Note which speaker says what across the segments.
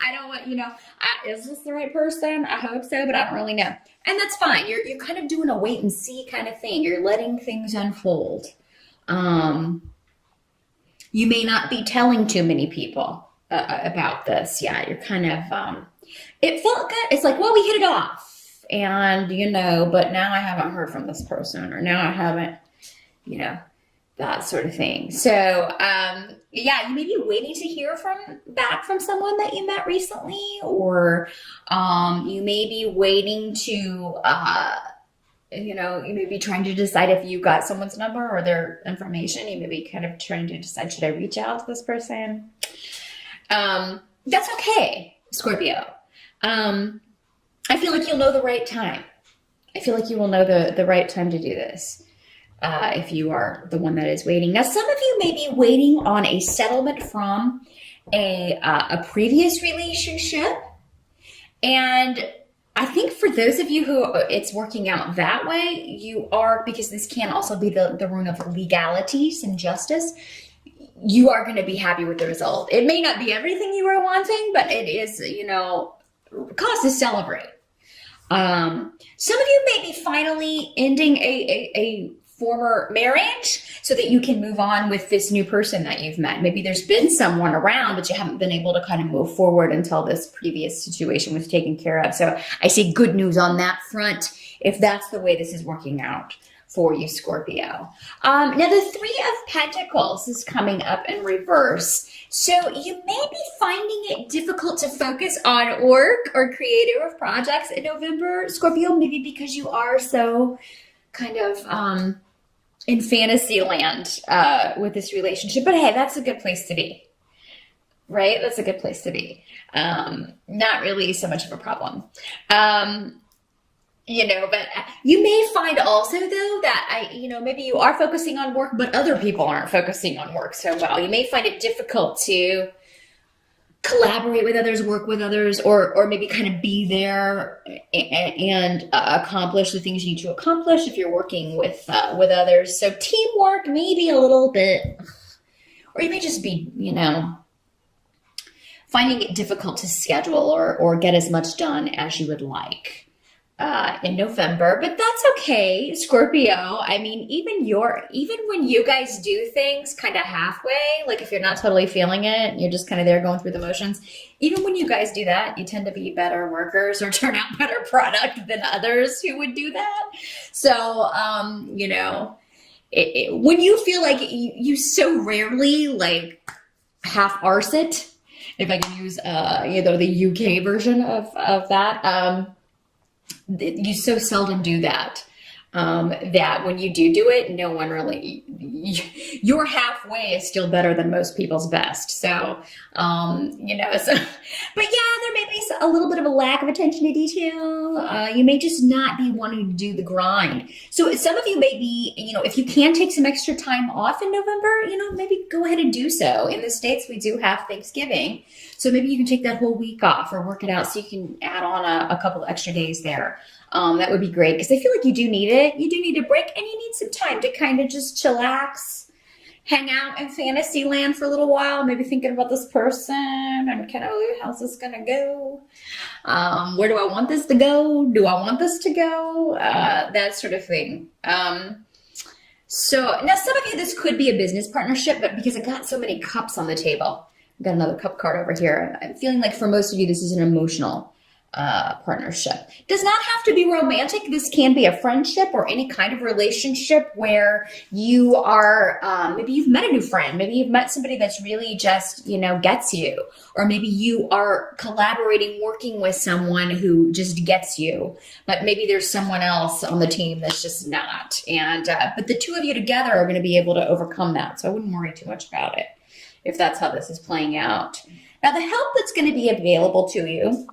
Speaker 1: I don't want, is this the right person? I hope so, but I don't really know. And that's fine. You're kind of doing a wait and see kind of thing. You're letting things unfold. Um, you may not be telling too many people about this. Yeah, you're kind of, it felt good. It's like, well, we hit it off. And, but now I haven't heard from this person, or now I haven't, you know, that sort of thing. So, yeah, you may be waiting to hear back from someone that you met recently, or you may be waiting to, you may be trying to decide if you got someone's number or their information. You may be kind of trying to decide, should I reach out to this person? That's okay, Scorpio. I feel like you'll know the right time. I feel like you will know the right time to do this. If you are the one that is waiting. Now, some of you may be waiting on a settlement from a previous relationship. And I think for those of you who it's working out that way, you are, because this can also be the rune of legalities and justice, you are going to be happy with the result. It may not be everything you were wanting, but it is, cause to celebrate. Some of you may be finally ending a former marriage so that you can move on with this new person that you've met. Maybe there's been someone around, but you haven't been able to kind of move forward until this previous situation was taken care of. So I see good news on that front if that's the way this is working out for you, Scorpio. Now, the Three of Pentacles is coming up in reverse. So you may be finding it difficult to focus on work or creative projects in November, Scorpio, maybe because you are so kind of in fantasy land with this relationship. But hey, that's a good place to be, right? That's a good place to be. Not really so much of a problem. But you may find also though that maybe you are focusing on work, but other people aren't focusing on work so well. You may find it difficult to collaborate with others, work with others, or maybe kind of be there and accomplish the things you need to accomplish if you're working with others. So teamwork may be a little bit, or you may just be, finding it difficult to schedule or get as much done as you would like in November, but that's okay, Scorpio. I mean, even when you guys do things kind of halfway, like if you're not totally feeling it, you're just kind of there going through the motions. Even when you guys do that, you tend to be better workers or turn out better product than others who would do that. So, when you feel like you so rarely like half-arse it, if I can use, the UK version of that, you so seldom do that, that when you do it, no one really, your halfway is still better than most people's best. So, but yeah, there may be a little bit of a lack of attention to detail. You may just not be wanting to do the grind. So some of you may be, if you can take some extra time off in November, maybe go ahead and do so. In the States, we do have Thanksgiving. So maybe you can take that whole week off or work it out so you can add on a couple extra days there. That would be great because I feel like you do need it. You do need a break and you need some time to kind of just chillax, hang out in fantasy land for a little while, maybe thinking about this person and kind of, how's this going to go? Where do I want this to go? Do I want this to go? That sort of thing. So now some of you, this could be a business partnership, but because I got so many cups on the table, I've got another cup card over here. I'm feeling like for most of you, this is an emotional partnership. Does not have to be romantic. This can be a friendship or any kind of relationship where you are, maybe you've met a new friend. Maybe you've met somebody that's really just, gets you. Or maybe you are collaborating, working with someone who just gets you. But maybe there's someone else on the team that's just not. And, but the two of you together are going to be able to overcome that. So I wouldn't worry too much about it if that's how this is playing out. Now, the help that's going to be available to you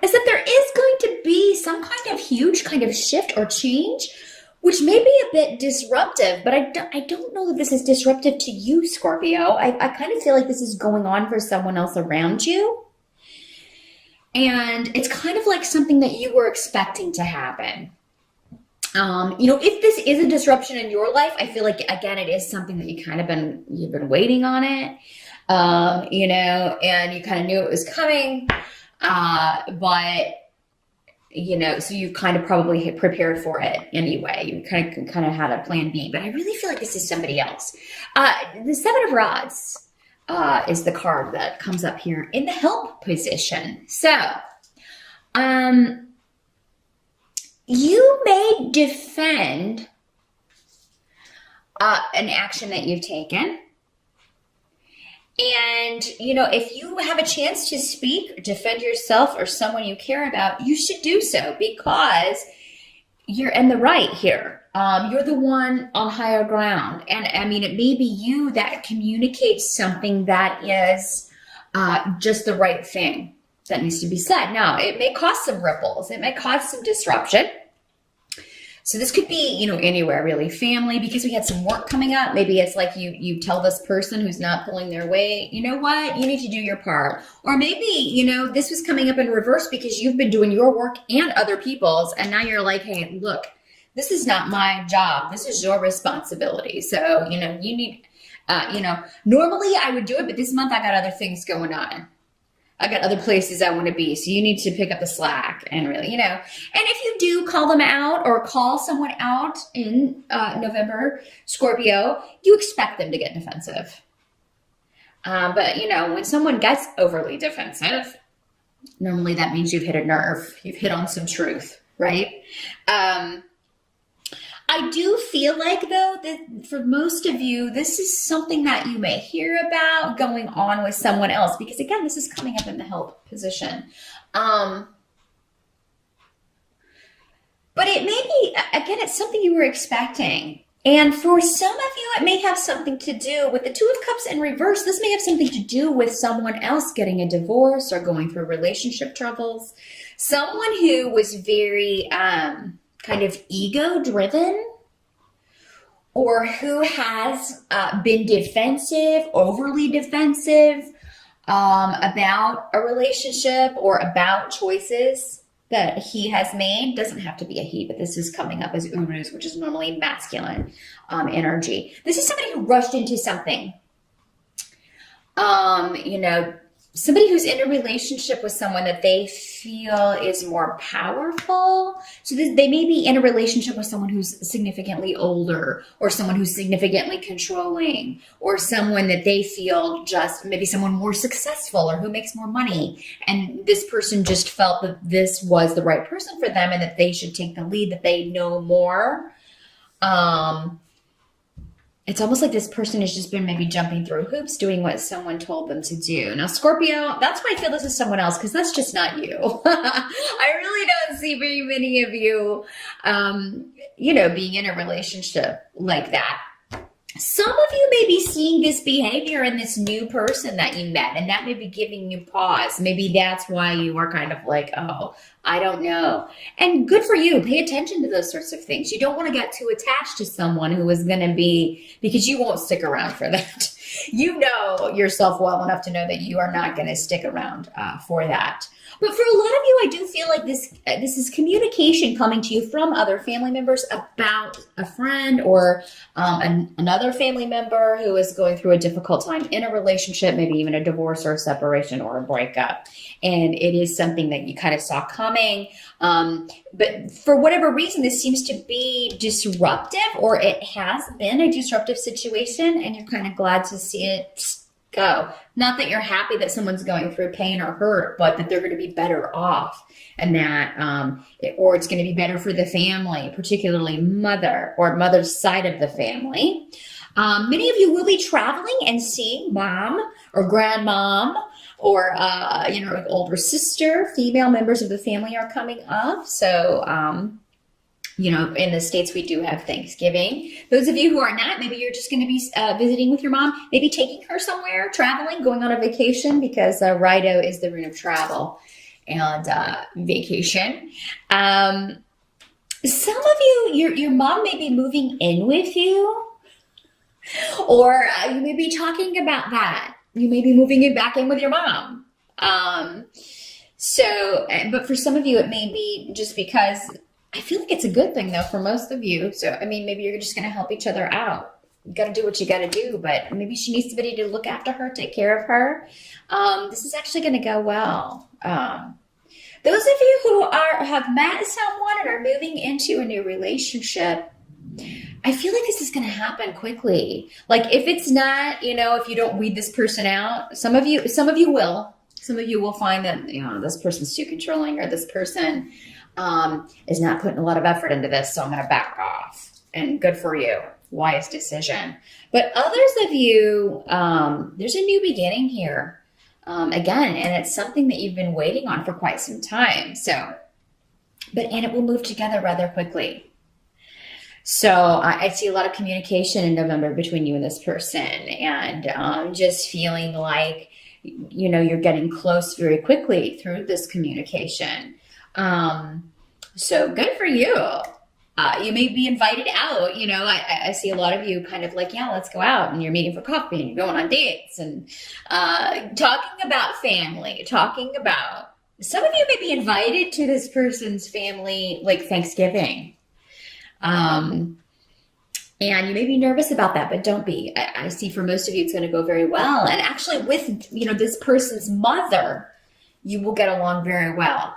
Speaker 1: is that there is going to be some kind of huge kind of shift or change, which may be a bit disruptive, but I don't know that this is disruptive to you, Scorpio. I kind of feel like this is going on for someone else around you. And it's kind of like something that you were expecting to happen. If this is a disruption in your life, I feel like, again, it is something that you've been waiting on it. and you kind of knew it was coming, but so you kind of probably had prepared for it anyway. You kind of had a plan B, but I really feel like this is somebody else. The Seven of Rods is the card that comes up here in the help position. So, you may defend an action that you've taken. And, if you have a chance to speak, defend yourself or someone you care about, you should do so because you're in the right here. You're the one on higher ground. And I mean, it may be you that communicates something that is just the right thing that needs to be said. Now, it may cause some ripples. It may cause some disruption. So this could be, anywhere really. Family, because we had some work coming up. Maybe it's like you tell this person who's not pulling their weight, you know what, you need to do your part. Or maybe, this was coming up in reverse because you've been doing your work and other people's. And now you're like, hey, look, this is not my job. This is your responsibility. So, you need, normally I would do it, but this month I got other things going on. I got other places I want to be. So you need to pick up the slack and really, and if you do call them out or call someone out in November, Scorpio, you expect them to get defensive. But when someone gets overly defensive, normally that means you've hit a nerve. You've hit on some truth, right? I do feel like, though, that for most of you, this is something that you may hear about going on with someone else. Because, again, this is coming up in the help position. But it may be, again, it's something you were expecting. And for some of you, it may have something to do with the Two of Cups in reverse. This may have something to do with someone else getting a divorce or going through relationship troubles. Someone who was very... kind of ego-driven, or who has been defensive, overly defensive about a relationship or about choices that he has made. Doesn't have to be a he, but this is coming up as Urus, which is normally masculine energy. This is somebody who rushed into something. Somebody who's in a relationship with someone that they feel is more powerful. So they may be in a relationship with someone who's significantly older, or someone who's significantly controlling, or someone that they feel maybe someone more successful or who makes more money. And this person just felt that this was the right person for them and that they should take the lead, that they know more. It's almost like this person has just been maybe jumping through hoops, doing what someone told them to do. Now, Scorpio, that's why I feel this is someone else, because that's just not you. I really don't see very many of you, being in a relationship like that. Some of you may be seeing this behavior in this new person that you met, and that may be giving you pause. Maybe that's why you are kind of like, oh, I don't know. And good for you. Pay attention to those sorts of things. You don't want to get too attached to someone who is going to be, because you won't stick around for that. You know yourself well enough to know that you are not going to stick around for that. But for a lot of you, I do feel like this is communication coming to you from other family members about a friend or another family member who is going through a difficult time in a relationship, maybe even a divorce or a separation or a breakup. And it is something that you kind of saw coming. But for whatever reason, this seems to be disruptive, or it has been a disruptive situation, and you're kind of glad to see it go. Not that you're happy that someone's going through pain or hurt, but that they're going to be better off, and that, or it's going to be better for the family, particularly mother's side of the family. Many of you will be traveling and seeing mom or grandmom or, older sister. Female members of the family are coming up. So, in the States, we do have Thanksgiving. Those of you who are not, maybe you're just going to be visiting with your mom, maybe taking her somewhere, traveling, going on a vacation, because Rido is the rune of travel and vacation. Some of you, your mom may be moving in with you, or you may be talking about that. You may be moving it back in with your mom. But for some of you, it may be just because I feel like it's a good thing, though, for most of you. So, maybe you're just going to help each other out. you got to do what you got to do, but maybe she needs somebody to look after her, take care of her. This is actually going to go well. Those of you who have met someone and are moving into a new relationship, I feel like this is going to happen quickly. Like if it's not, if you don't weed this person out, some of you will. Some of you will find that, this person's too controlling, or this person is not putting a lot of effort into this, so I'm going to back off. And good for you. Wise decision. But others of you, there's a new beginning here. Again, and it's something that you've been waiting on for quite some time. And it will move together rather quickly. So I see a lot of communication in November between you and this person, and just feeling like, you're getting close very quickly through this communication. So good for you. You may be invited out. I see a lot of you kind of like, yeah, let's go out, and you're meeting for coffee and you're going on dates and talking about family, some of you may be invited to this person's family, like Thanksgiving. And you may be nervous about that, but don't be. I see for most of you, it's going to go very well. And actually with, this person's mother, you will get along very well.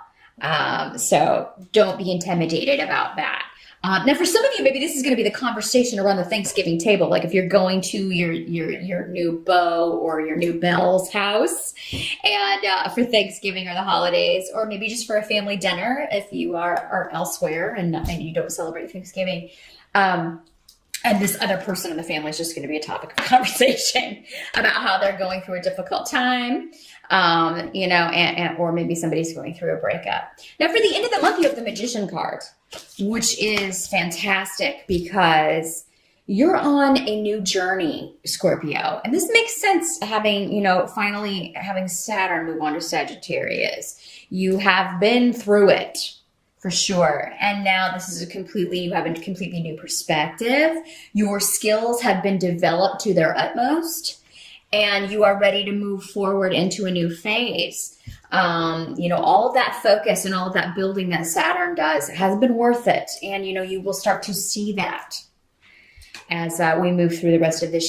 Speaker 1: So don't be intimidated about that. Now, for some of you, maybe this is going to be the conversation around the Thanksgiving table. Like if you're going to your new beau or your new belle's house and for Thanksgiving or the holidays, or maybe just for a family dinner if you are elsewhere and you don't celebrate Thanksgiving. And this other person in the family is just going to be a topic of conversation about how they're going through a difficult time, or maybe somebody's going through a breakup. Now, for the end of the month, you have the Magician card, which is fantastic because you're on a new journey, Scorpio. And this makes sense having, finally having Saturn move on to Sagittarius. You have been through it. For sure. And now you have a completely new perspective. Your skills have been developed to their utmost, and you are ready to move forward into a new phase. All of that focus and all of that building that Saturn does has been worth it. And, you will start to see that as we move through the rest of this year.